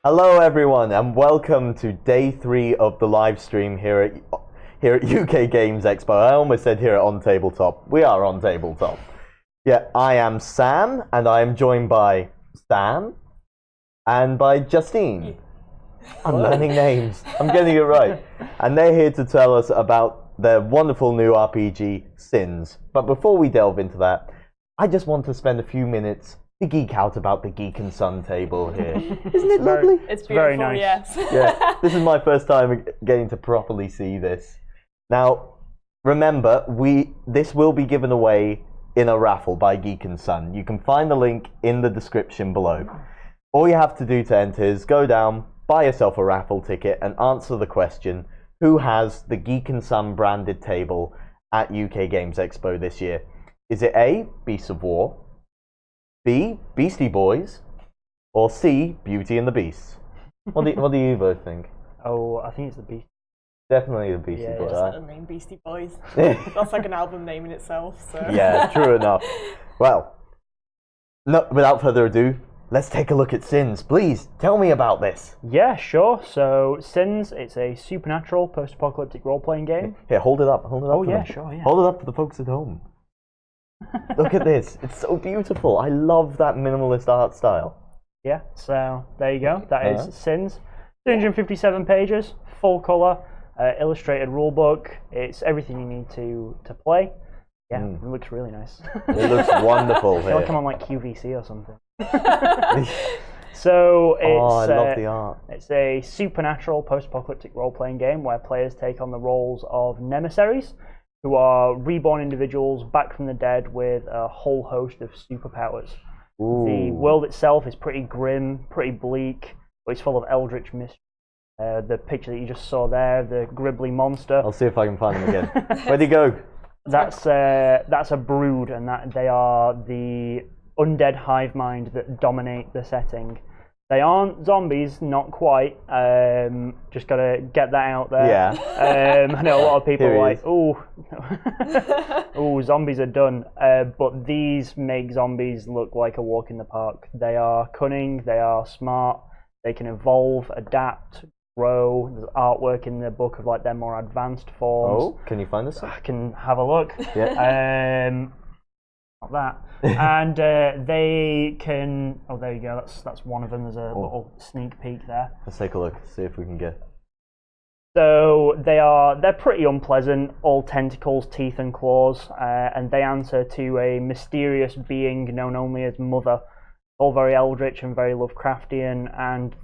Hello everyone and welcome to day 3 of the live stream here at UK Games Expo. I almost said here at On Tabletop. We are on Tabletop. Yeah, I am Sam and I am joined by Sam and by Justine. I'm learning names. I'm getting it right. And they're here to tell us about their wonderful new RPG, Sins. But before we delve into that, I just want to spend a few minutes to geek out about the Geek and Sun table here. Isn't it lovely? It's beautiful, very nice. Yes. Yeah, this is my first time getting to properly see this. Now, remember, this will be given away in a raffle by Geek and Sun. You can find the link in the description below. All you have to do to enter is go down, buy yourself a raffle ticket, and answer the question: who has the Geek and Sun branded table at UK Games Expo this year? Is it A, Beasts of War, B, Beastie Boys, or C, Beauty and the Beast? What do you both think? Oh, I think it's the Beast. Definitely the Beastie Boys. Just the name Beastie Boys. That's like an album name in itself. So. Yeah, true enough. Well, without further ado, let's take a look at Sins. Please, tell me about this. Yeah, sure. So, Sins, it's a supernatural post-apocalyptic role-playing game. Here, hold it up. Oh, yeah, sure, yeah. Hold it up for the folks at home. Look at this. It's so beautiful. I love that minimalist art style. Yeah, so there you go. That is Sins. 257 pages, full colour, illustrated rulebook. It's everything you need to play. Yeah, it looks really nice. It looks wonderful. I feel like I'm on like QVC or something. So it's, I love the art. It's a supernatural post-apocalyptic role-playing game where players take on the roles of nemesaries, who are reborn individuals back from the dead with a whole host of superpowers. Ooh. The world itself is pretty grim, pretty bleak, but it's full of eldritch mystery. The picture that you just saw there, the Gribbly monster. I'll see if I can find them again. Where'd he go? That's a brood, and that they are the undead hive mind that dominate the setting. They aren't zombies, not quite. Just gotta get that out there. Yeah. I know a lot of people Here are he like, oh, zombies are done. But these make zombies look like a walk in the park. They are cunning. They are smart. They can evolve, adapt, grow. There's artwork in the book of like their more advanced forms. Oh, can you find this? I can have a look. Yeah. Not that. And they can. Oh, there you go. That's one of them. There's a little sneak peek there. Let's take a look. See if we can get. So they're pretty unpleasant. All tentacles, teeth, and claws, and they answer to a mysterious being known only as Mother. All very eldritch and very Lovecraftian, and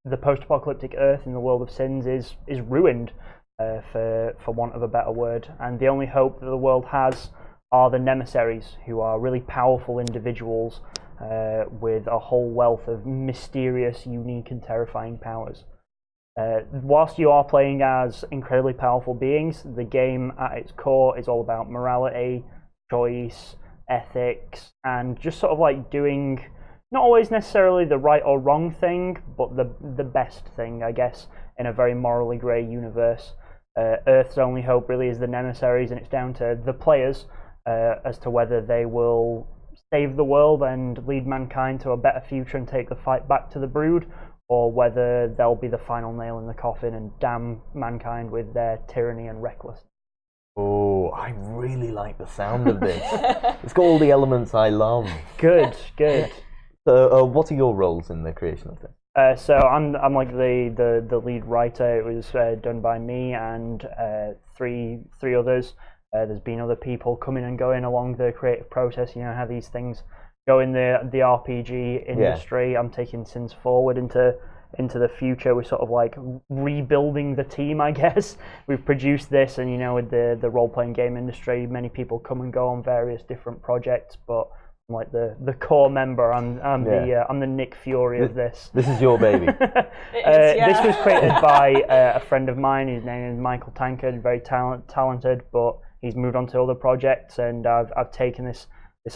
the post-apocalyptic Earth in the world of Sins is ruined, for want of a better word. And the only hope that the world has are the nemesaries, who are really powerful individuals with a whole wealth of mysterious, unique, and terrifying powers. Whilst you are playing as incredibly powerful beings, the game at its core is all about morality, choice, ethics, and just sort of like doing not always necessarily the right or wrong thing, but the best thing, I guess, in a very morally grey universe. Earth's only hope really is the nemesaries, and it's down to the players as to whether they will save the world and lead mankind to a better future and take the fight back to the brood, or whether they'll be the final nail in the coffin and damn mankind with their tyranny and recklessness. Oh, I really like the sound of this. It's got all the elements I love. Good. So, what are your roles in the creation of this? So I'm like the lead writer. It was done by me and three others. There's been other people coming and going along the creative process. You know how these things go in the RPG industry. Yeah. I'm taking Sins forward into the future. We're sort of like rebuilding the team, I guess. We've produced this, and you know, with the role-playing game industry, many people come and go on various different projects, but I'm like the core member. I'm the Nick Fury of this. This is your baby. This was created by a friend of mine. His name is Michael Tankard, very talented, but he's moved on to other projects, and I've taken this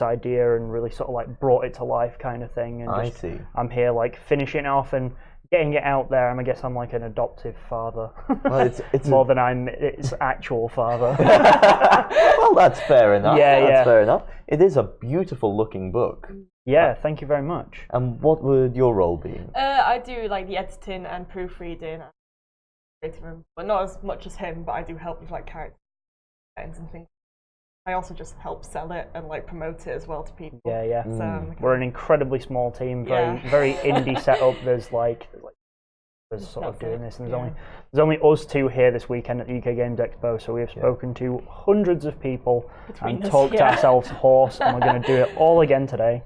idea and really sort of like brought it to life, kind of thing. And I see. I'm here like finishing off and getting it out there. I guess I'm like an adoptive father, Well, it's more than I'm its actual father. well, that's fair enough. Yeah, that's fair enough. It is a beautiful looking book. Yeah, thank you very much. And what would your role be? I do like the editing and proofreading, but not as much as him. But I do help with like character designs and things. I also just help sell it and like promote it as well to people. Yeah. So, We're an incredibly small team, very Yeah. very indie setup. There's sort of doing this, and there's only us two here this weekend at the UK Games Expo. So we have spoken to hundreds of people Between and us, talked ourselves hoarse, and we're going to do it all again today.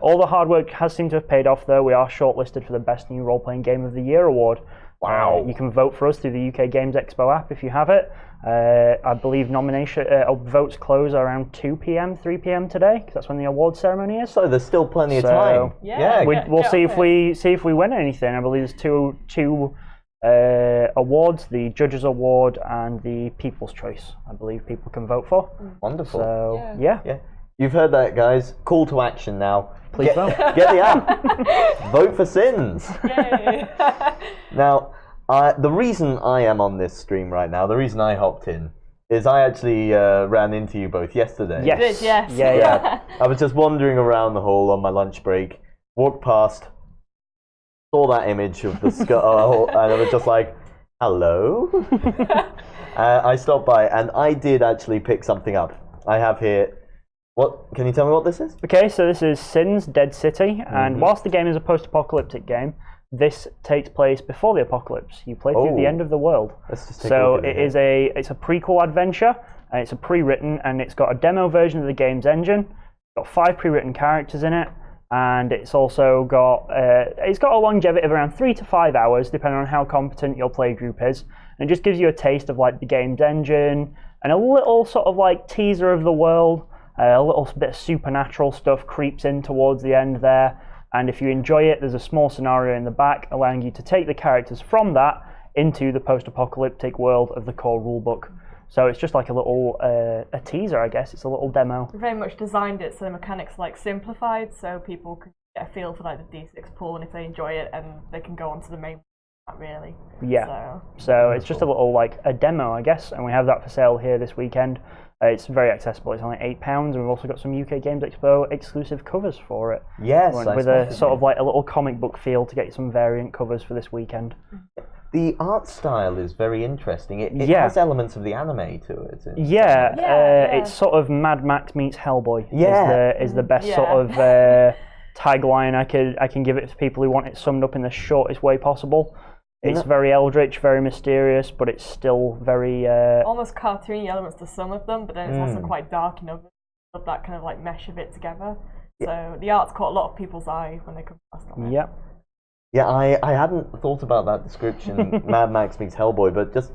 All the hard work has seemed to have paid off, though. We are shortlisted for the Best New Role-Playing Game of the Year award. Wow. You can vote for us through the UK Games Expo app if you have it. I believe votes close around 2 p.m, 3 p.m. today, because that's when the award ceremony is. So there's still plenty of So, time. Yeah. We'll see if we win anything. I believe there's two awards: the Judges Award and the People's Choice. I believe people can vote for. Wonderful. So Yeah. Yeah. You've heard that, guys. Call to action now. Please vote. Get the app. Vote for Sins. Yay. Now, the reason I am on this stream right now, the reason I hopped in, is I actually ran into you both yesterday. Yes. Good, yes. Yeah. I was just wandering around the hall on my lunch break, walked past, saw that image of the skull, and I was just like, hello? I stopped by, and I did actually pick something up. I have here... What? Can you tell me what this is? Okay, so this is Sins Dead City, and whilst the game is a post-apocalyptic game, this takes place before the apocalypse. You play through the end of the world. Let's just take a So look at it's a prequel adventure, and it's a pre-written, and it's got a demo version of the game's engine. It's got 5 pre-written characters in it, and it's also got a longevity of around 3 to 5 hours, depending on how competent your play group is. And it just gives you a taste of like the game's engine and a little sort of like teaser of the world. A little bit of supernatural stuff creeps in towards the end there, and if you enjoy it, there's a small scenario in the back allowing you to take the characters from that into the post-apocalyptic world of the core rulebook. So it's just like a little a teaser, I guess. It's a little demo. We very much designed it so the mechanics are like simplified, so people can get a feel for like the D6 pool, and if they enjoy it, and they can go on to the main. Not really. Yeah. So it's just a little like a demo, I guess, and we have that for sale here this weekend. It's very accessible. It's only £8, and we've also got some UK Games Expo exclusive covers for it. Yes, with a sort of like a little comic book feel to get you some variant covers for this weekend. The art style is very interesting. It Yeah. has elements of the anime to it. Yeah, it's sort of Mad Max meets Hellboy. Yeah. is the best Yeah. sort of tagline I can give it to people who want it summed up in the shortest way possible. It's very eldritch, very mysterious, but it's still very... almost cartoony elements to some of them, but then it's also quite dark enough of that kind of like mesh of it together. So the art's caught a lot of people's eye when they come past on it. Yep. Yeah, I hadn't thought about that description, Mad Max meets Hellboy, but just,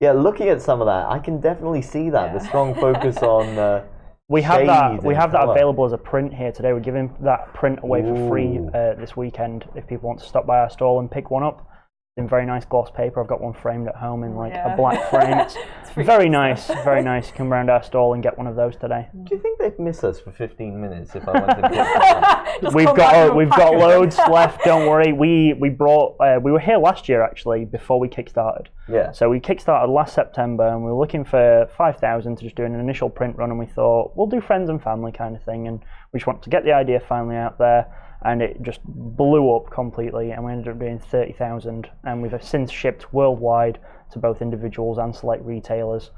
looking at some of that, I can definitely see that, the strong focus on We have that colour. available as a print here today. We're giving that print away for free this weekend if people want to stop by our stall and pick one up. In very nice gloss paper. I've got one framed at home in like a black frame. It's very nice, very nice. Come round our stall and get one of those today. Do you think they'd miss us for 15 minutes if I went and picked them up? We've got loads left. Don't worry. We were here last year actually before we kickstarted. Yeah. So we kickstarted last September, and we were looking for 5,000 to just do an initial print run, and we thought we'll do friends and family kind of thing, and we just wanted to get the idea finally out there. And it just blew up completely, and we ended up doing 30,000, and we've since shipped worldwide to both individuals and select retailers.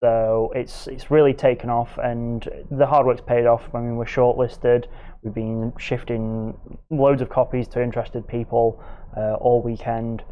So it's really taken off, and the hard work's paid off. I mean, we're shortlisted. We've been shifting loads of copies to interested people all weekend.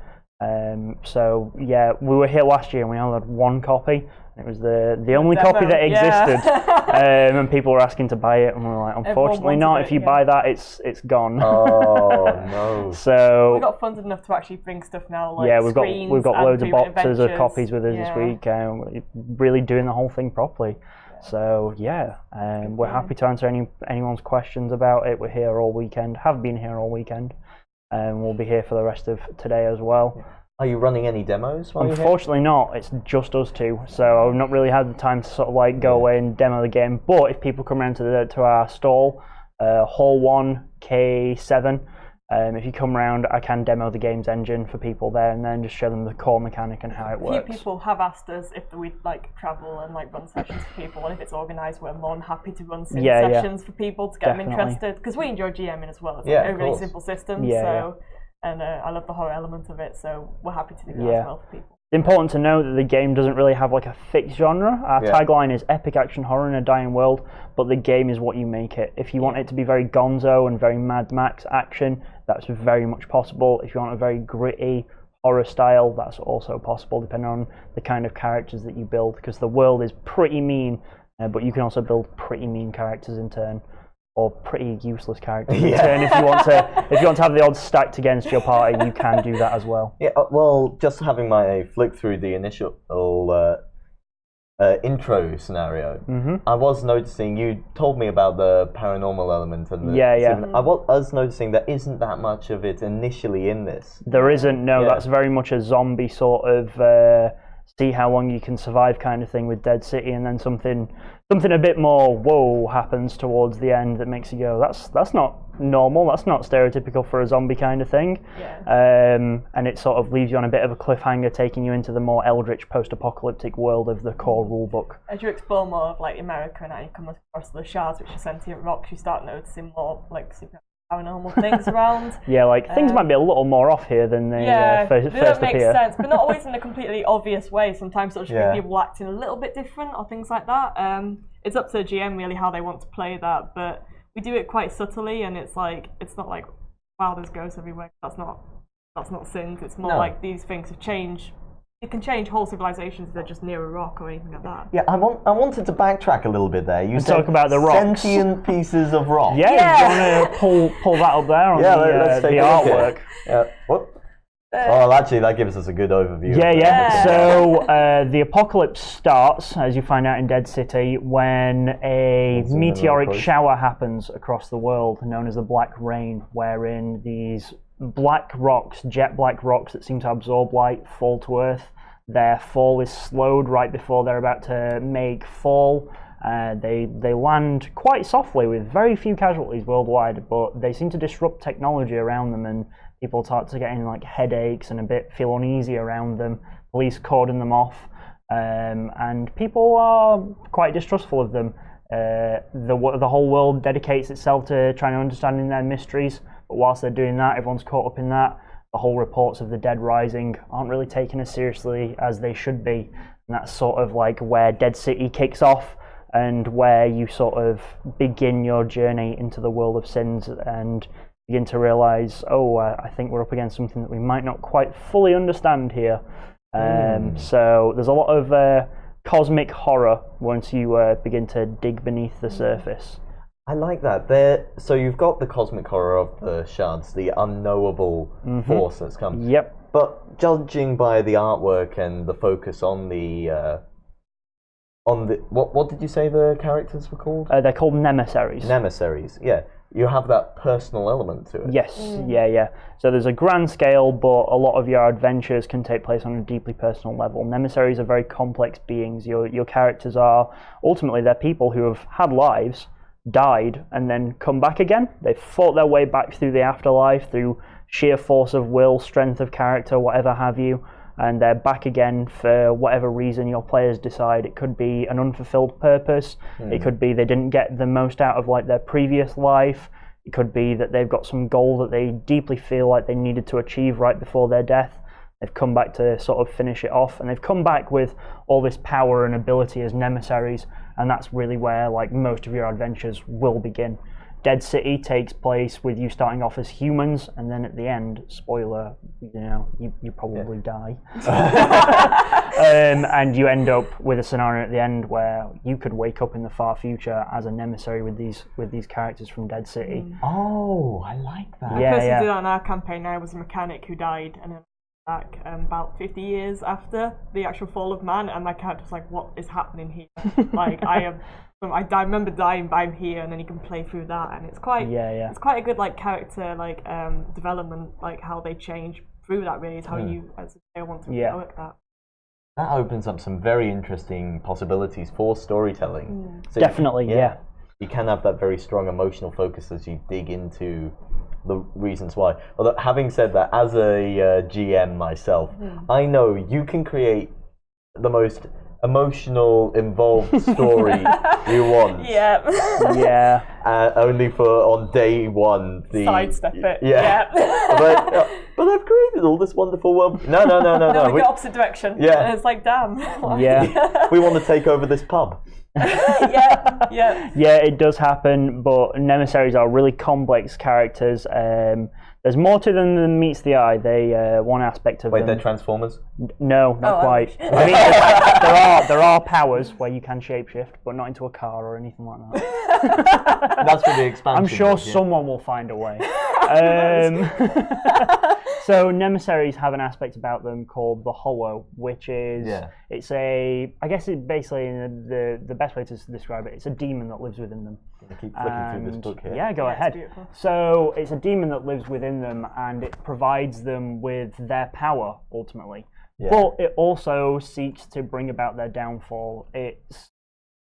So yeah, we were here last year, and we only had one copy. It was the only copy that existed, and people were asking to buy it, and we were like, unfortunately not. If you buy that, it's gone. Oh no! So we got funded enough to actually bring stuff now. Like we've got loads of pre-written boxes of adventures. copies with us this week, and really doing the whole thing properly. So we're happy to answer anyone's questions about it. We're here all weekend. Have been here all weekend, and we'll be here for the rest of today as well. Are you running any demos while you're here? Unfortunately not, it's just us two, so I've not really had the time to sort of like go away and demo the game, but if people come around to our stall, Hall 1, K7, If you come around, I can demo the game's engine for people there, and then just show them the core mechanic and how it works. A few people have asked us if we'd like travel and like run sessions for people, and if it's organised, we're more than happy to run sessions for people to get them interested, because we enjoy GMing as well. It's like a really simple system, and I love the horror element of it, so we're happy to do that as well for people. It's important to know that the game doesn't really have like a fixed genre. Our tagline is epic action horror in a dying world, but the game is what you make it. If you want it to be very gonzo and very Mad Max action, that's very much possible. If you want a very gritty horror style, that's also possible, depending on the kind of characters that you build, because the world is pretty mean, but you can also build pretty mean characters in turn, or pretty useless characters in turn. If you want to have the odds stacked against your party, you can do that as well. Yeah, well, just having my flick through the initial intro scenario, I was noticing, you told me about the paranormal element, and I was noticing there isn't that much of it initially in this. There isn't, no. That's very much a zombie sort of see how long you can survive kind of thing with Dead City, and then something a bit more whoa happens towards the end that makes you go, that's not normal, that's not stereotypical for a zombie kind of thing. And it sort of leaves you on a bit of a cliffhanger, taking you into the more eldritch post-apocalyptic world of the core rulebook. As you explore more of like America and you come across the shards, which are sentient rocks, you start noticing more like super paranormal things around. Things might be a little more off here than they first appear. That makes sense, but not always in a completely obvious way. Sometimes it'll just be people acting a little bit different or things like that. It's up to the GM really how they want to play that, but we do it quite subtly, and it's not like, wow, there's ghosts everywhere. That's not sins. It's more like these things have changed. It can change whole civilizations if they're just near a rock or anything like that. Yeah, I wanted to backtrack a little bit there. You said talk about the rocks. Sentient pieces of rock. Do you want to pull that up there on the artwork? What? Well, actually, that gives us a good overview. So the apocalypse starts, as you find out in Dead City, when a meteoric shower happens across the world, known as the Black Rain, wherein these black rocks, jet black rocks that seem to absorb light, fall to Earth. Their fall is slowed right before they're about to make fall. They land quite softly with very few casualties worldwide, but they seem to disrupt technology around them, and people start to getting like headaches and feel uneasy around them. Police cordon them off, and people are quite distrustful of them. The whole world dedicates itself to trying to understanding their mysteries, but whilst they're doing that, everyone's caught up in that. The whole reports of the dead rising aren't really taken as seriously as they should be, and that's sort of like where Dead City kicks off, and where you sort of begin your journey into the world of sins and begin to realise, I think we're up against something that we might not quite fully understand here. So there's a lot of cosmic horror once you begin to dig beneath the surface. I like that. So you've got the cosmic horror of the shards, the unknowable force that's come. Yep. But judging by the artwork and the focus on the what did you say the characters were called? They're called Nemesaries. Nemesaries, yeah. You have that personal element to it. Yes, yeah. So there's a grand scale, but a lot of your adventures can take place on a deeply personal level. Nemesaries are very complex beings. Your characters are, ultimately, they're people who have had lives, died, and then come back again. They've fought their way back through the afterlife, through sheer force of will, strength of character, whatever have you, and they're back again for whatever reason your players decide. It could be an unfulfilled purpose. It could be they didn't get the most out of like their previous life. It could be that they've got some goal that they deeply feel like they needed to achieve right before their death. They've come back to sort of finish it off, and they've come back with all this power and ability as Nemesaries, and that's really where like most of your adventures will begin. Dead City takes place with you starting off as humans, and then at the end, spoiler, you probably die. And you end up with a scenario at the end where you could wake up in the far future as a Nemesary with these characters from Dead City. Oh, I like that. The person who did that in our campaign now was a mechanic who died, and then back about 50 years after the actual fall of man, and my character's like, what is happening here? Like, I remember dying, but I'm here, and then you can play through that, and it's quite it's quite a good like character like development, like how they change through that really is how you as a player want to work that. That opens up some very interesting possibilities for storytelling. So definitely, you can have that very strong emotional focus as you dig into the reasons why. Although, having said that, as a GM myself, I know you can create the most emotional, involved story you want. Yeah. Only for on day one the sidestep it. Yeah. but I've created all this wonderful world. No. No, we go opposite direction. Yeah. And it's like, damn. Yeah. We want to take over this pub. Yeah, it does happen, but Nemesaries are really complex characters. There's more to them than meets the eye. They one aspect of them. They're Transformers? No, not quite. I mean, there are powers where you can shapeshift, but not into a car or anything like that. That's for the expansion. I'm sure someone will find a way. So Nemesaries have an aspect about them called the Hollow, which is it's a, I guess it basically, the best way to describe it, it's a demon that lives within them. I keep flicking through this book here. Yeah, go ahead. So it's a demon that lives within them, and it provides them with their power ultimately. Yeah. But it also seeks to bring about their downfall. It's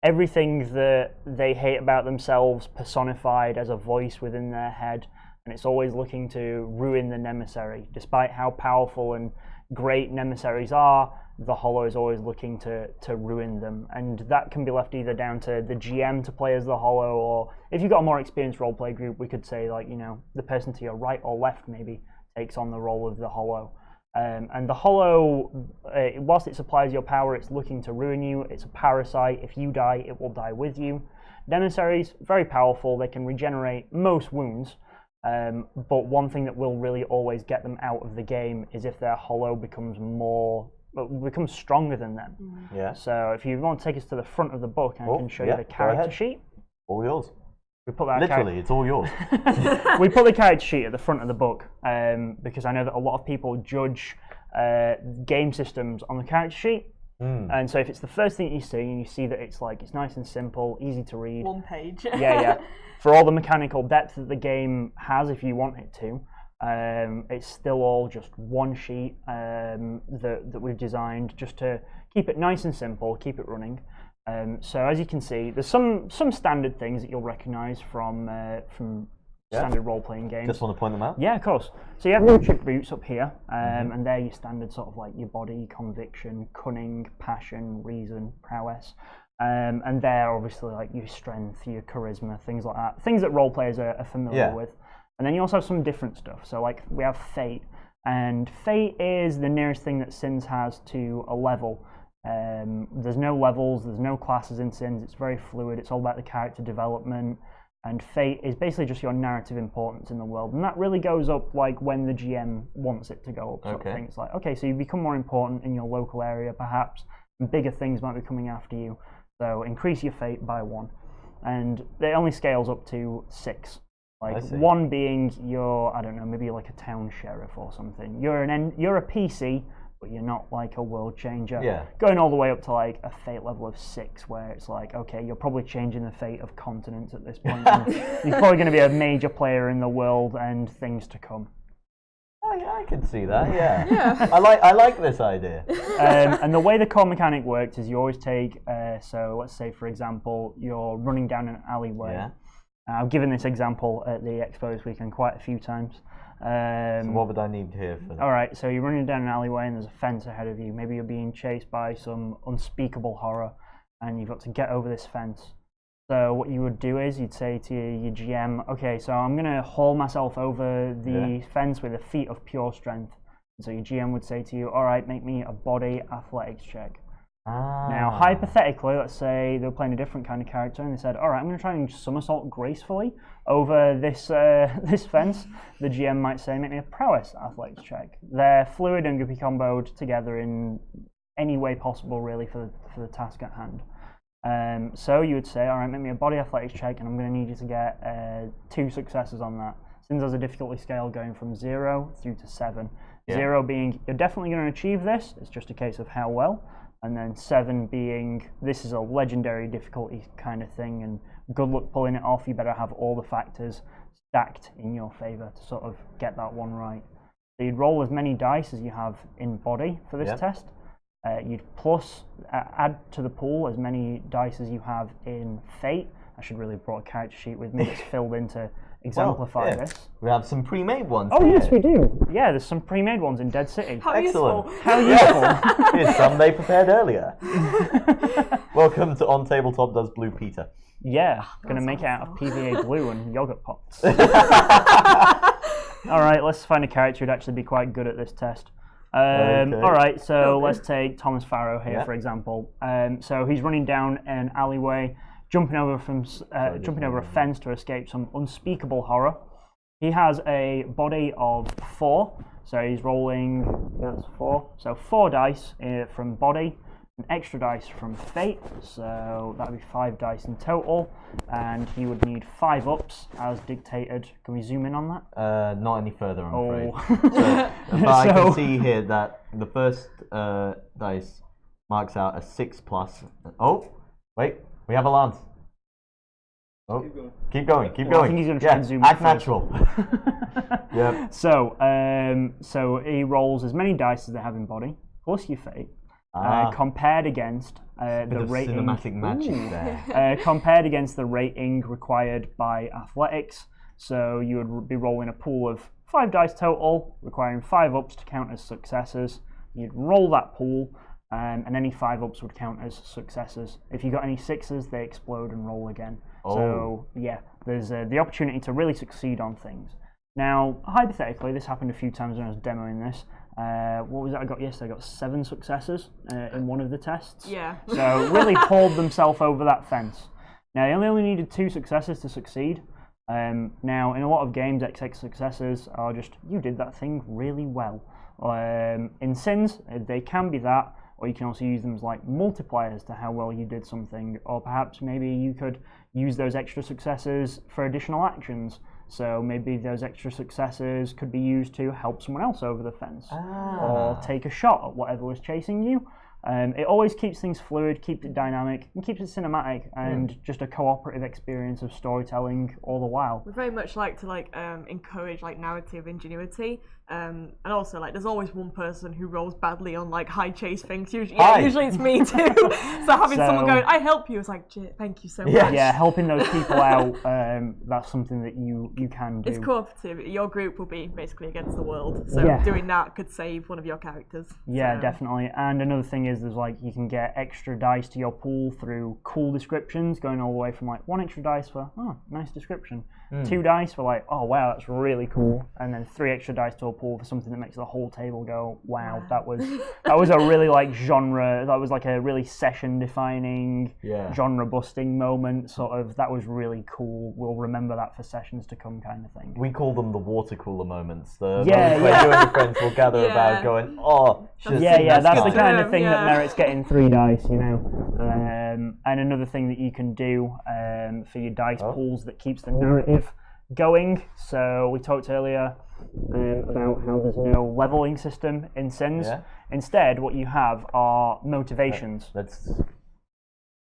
everything that they hate about themselves personified as a voice within their head, and it's always looking to ruin the Nemesary. Despite how powerful and great Nemesaries are, the Hollow is always looking to ruin them, and that can be left either down to the GM to play as the Hollow, or if you've got a more experienced roleplay group, we could say, like, you know, the person to your right or left maybe takes on the role of the Hollow. And the Hollow, whilst it supplies your power, it's looking to ruin you. It's a parasite. If you die, it will die with you. Nemesaries, very powerful. They can regenerate most wounds. But one thing that will really always get them out of the game is if their Hollow becomes stronger than them. Yeah. So if you want to take us to the front of the book, I can show you the character sheet. All yours. We put that literally, it's all yours. We put the character sheet at the front of the book because I know that a lot of people judge game systems on the character sheet. And so if it's the first thing you see, and you see that it's nice and simple, easy to read. One page. Yeah. For all the mechanical depth that the game has, if you want it to, it's still all just one sheet that we've designed just to keep it nice and simple, keep it running. So as you can see, there's some standard things that you'll recognise from standard role-playing games. Just want to point them out? Yeah, of course. So you have your attributes up here, and they're your standard sort of like your body, conviction, cunning, passion, reason, prowess. And they're obviously like your strength, your charisma, things like that. Things that role-players are familiar with. And then you also have some different stuff. So like we have fate. And fate is the nearest thing that Sins has to a level. There's no levels, there's no classes in Sins, it's very fluid, it's all about the character development, and fate is basically just your narrative importance in the world, and that really goes up like when the GM wants it to go up, sort of thing. It's like, okay, so you become more important in your local area perhaps, and bigger things might be coming after you, so increase your fate by 1, and it only scales up to 6. Like 1 being your, I don't know, maybe like a town sheriff or something. You're a PC, but you're not like a world changer. Yeah. Going all the way up to like a fate level of 6, where it's like, okay, you're probably changing the fate of continents at this point. You're probably going to be a major player in the world and things to come. I can see that. Yeah. I like this idea. And the way the core mechanic works is you always take. So let's say, for example, you're running down an alleyway. Yeah. I've given this example at the Expo this weekend quite a few times. So what would I need here for that? Alright, so you're running down an alleyway and there's a fence ahead of you. Maybe you're being chased by some unspeakable horror and you've got to get over this fence. So what you would do is you'd say to your GM, okay, so I'm going to haul myself over the fence with a feat of pure strength. And so your GM would say to you, alright, make me a body athletics check. Now, hypothetically, let's say they were playing a different kind of character and they said, alright, I'm going to try and somersault gracefully over this this fence. The GM might say, make me a prowess athletics check. They're fluid and can be comboed together in any way possible, really, for the task at hand. So you would say, alright, make me a body athletics check and I'm going to need you to get 2 successes on that. Since there's a difficulty scale going from 0 through to 7. 0 being, you're definitely going to achieve this, it's just a case of how well. And then 7 being, this is a legendary difficulty kind of thing, and good luck pulling it off. You better have all the factors stacked in your favour to sort of get that one right. So you'd roll as many dice as you have in body for this test. You'd add to the pool as many dice as you have in fate, I should really have brought a character sheet with me that's filled in to exemplify this. We have some pre-made ones. Oh here. yes, we do. Yeah, there's some pre-made ones in Dead City. How Excellent. useful. How useful. Here's some they prepared earlier. Welcome to On Tabletop Does Blue Peter. Yeah, gonna make it out of PVA glue and yogurt pots. All right, let's find a character who'd actually be quite good at this test. Okay. All right, so let's take Thomas Farrow here, Yeah. for example. So he's running down an alleyway, jumping over a fence to escape some unspeakable horror. He has a body of 4, so he's rolling. That's 4. So 4 dice from body, an extra dice from fate. So that would be 5 dice in total, and he would need 5 ups as dictated. Can we zoom in on that? Not any further, I'm afraid. Oh. But I can see here that the first dice marks out a 6+. Oh, wait, we have alarms. Oh, keep going. I think he's going to try and zoom in act first. natural. Yep. So he rolls as many dice as they have in body, plus your fate, compared against the Bit of rating. cinematic magic there. Compared against the rating required by athletics. So you would be rolling a pool of 5 dice total, requiring 5 ups to count as successes. You'd roll that pool, and any 5 ups would count as successes. If you got any 6s, they explode and roll again. Oh. So yeah, there's the opportunity to really succeed on things. Now, hypothetically, this happened a few times when I was demoing this. What was it I got yesterday? I got 7 successes in one of the tests. Yeah. So really hauled themselves over that fence. Now, they only needed 2 successes to succeed. Now, in a lot of games, XX successes are just, you did that thing really well. In Sins, they can be that, or you can also use them as like multipliers to how well you did something, or perhaps maybe you could use those extra successes for additional actions. So maybe those extra successes could be used to help someone else over the fence, or take a shot at whatever was chasing you. It always keeps things fluid, keeps it dynamic, and keeps it cinematic, and just a cooperative experience of storytelling all the while. We very much like to encourage narrative ingenuity, and also there's always one person who rolls badly on high chase things. Usually it's me too. So having someone going, "I help you," is thank you so much. Yeah, helping those people out. That's something that you can do. It's cooperative. Your group will be basically against the world. So doing that could save one of your characters. Yeah, definitely. And another thing is there's you can get extra dice to your pool through cool descriptions, going all the way from 1 extra dice for nice description, 2 dice for oh wow, that's really cool, and then 3 extra dice to a pool for something that makes the whole table go wow, that was a really genre, that was a really session defining, genre busting moment, sort of. That was really cool. We'll remember that for sessions to come, kind of thing. We call them the water cooler moments. The moments Yeah. where you and your friends will gather about going, should've seen this That's guy. the kind of thing that merits getting 3 dice, And another thing that you can do for your dice pools that keeps the narrative going. So we talked earlier about how there's no leveling system in Sins. Yeah. Instead, what you have are motivations.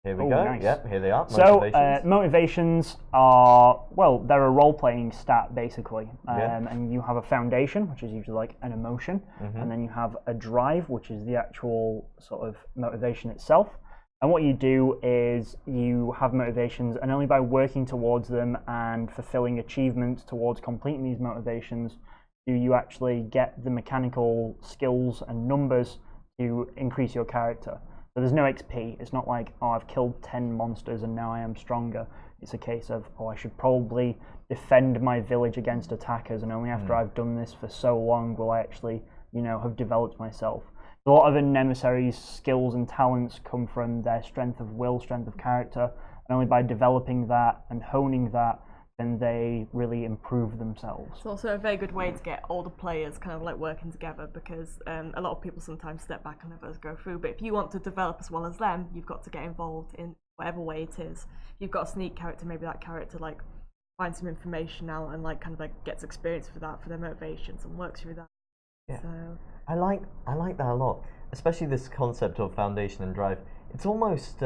Here we go. Nice. Yep, here they are. So motivations are, they're a role-playing stat basically, and you have a foundation, which is usually an emotion, and then you have a drive, which is the actual sort of motivation itself. And what you do is you have motivations, and only by working towards them and fulfilling achievements towards completing these motivations do you actually get the mechanical skills and numbers to increase your character. So there's no XP. It's not I've killed 10 monsters and now I am stronger. It's a case of, I should probably defend my village against attackers, and only after I've done this for so long will I actually, have developed myself. A lot of an emissary's skills and talents come from their strength of will, strength of character, and only by developing that and honing that then they really improve themselves. It's also a very good way to get older players kind of working together, because a lot of people sometimes step back and let us go through, but if you want to develop as well as them, you've got to get involved in whatever way it is. If you've got a sneak character, maybe that character finds some information out and gets experience for that, for their motivations, and works through that. Yeah. So I like that a lot, especially this concept of foundation and drive. It's almost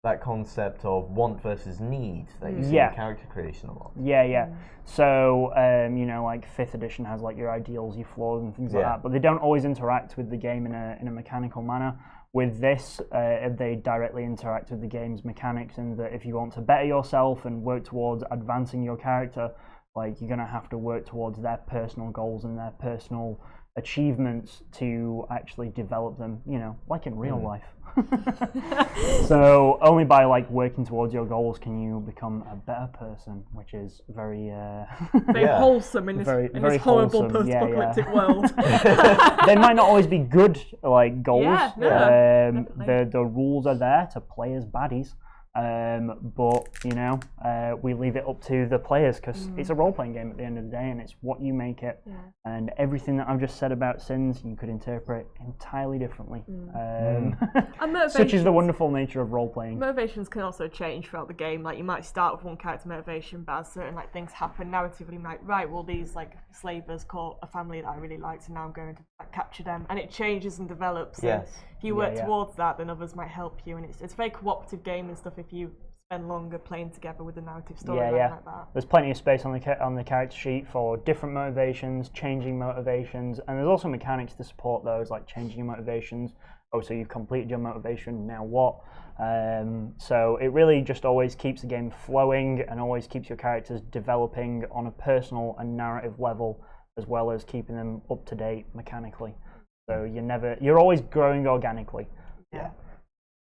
that concept of want versus need that you see in character creation a lot. Yeah. So, 5th edition has your ideals, your flaws and things like that, but they don't always interact with the game in a mechanical manner. With this, they directly interact with the game's mechanics, and that if you want to better yourself and work towards advancing your character, like you're going to have to work towards their personal goals and their personal achievements to actually develop them, you know, like in real life. So only by like working towards your goals can you become a better person, which is very very wholesome in this, very this horrible wholesome. post-apocalyptic world. They might not always be good like goals. Yeah, no, the rules are there to play as baddies. But you know, we leave it up to the players because it's a role-playing game at the end of the day, and it's what you make it. Yeah. And everything that I've just said about sins, you could interpret entirely differently. Such is the wonderful nature of role-playing. Motivations can also change throughout the game. Like you might start with one character motivation, but as certain like things happen narratively, like right, well these like slavers caught a family that I really liked, and now I'm going to like, capture them, and it changes and develops. Yes. And if you work towards that, then others might help you, and it's a very cooperative game and stuff. If you spend longer playing together with the narrative storyline like that. There's plenty of space on the character sheet for different motivations, changing motivations, and there's also mechanics to support those, like changing your motivations. Oh, so you've completed your motivation, now what? So it really just always keeps the game flowing and always keeps your characters developing on a personal and narrative level, as well as keeping them up to date mechanically. So you're always growing organically. Yeah.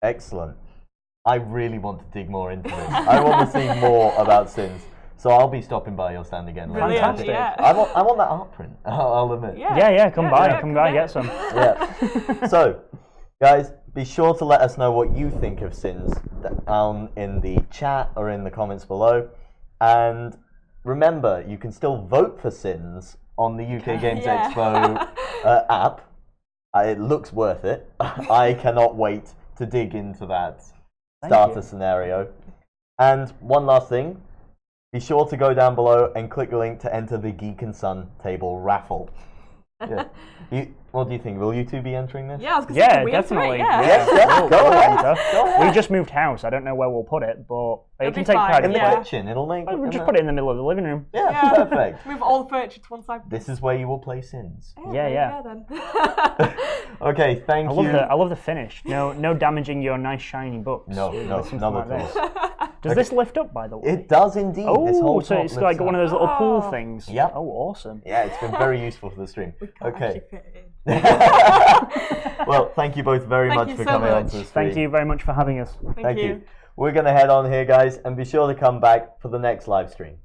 Excellent. I really want to dig more into this. I want to see more about sins. So I'll be stopping by your stand again. Fantastic. Yeah. I want that art print. I'll admit. Come by, get some. Yeah. So, guys, be sure to let us know what you think of sins down in the chat or in the comments below. And remember, you can still vote for sins on the UK Games Expo app. It looks worth it. I cannot wait to dig into that starter scenario. And one last thing, be sure to go down below and click the link to enter the Geek and Sun table raffle. What do you think? Will you two be entering this? Yeah, I was going to say, definitely. Go ahead. We just moved house. I don't know where we'll put it, but it can take fine. pride in the kitchen. It'll make. We'll just put it in the middle of the living room. Yeah, perfect. Move all the furniture to one side. This is where you will play sins. Yeah. Then. Okay, thank you. I love the finish. No damaging your nice shiny books. No, not at all. Does this lift up, by the way? It does indeed. Oh, this whole so it's like one of those little pool things. Yep. Oh, awesome. Yeah, it's been very useful for the stream. Okay. Fit Well, thank you both very much for coming on to the stream. Thank you very much for having us. Thank you. We're going to head on here, guys, and be sure to come back for the next live stream.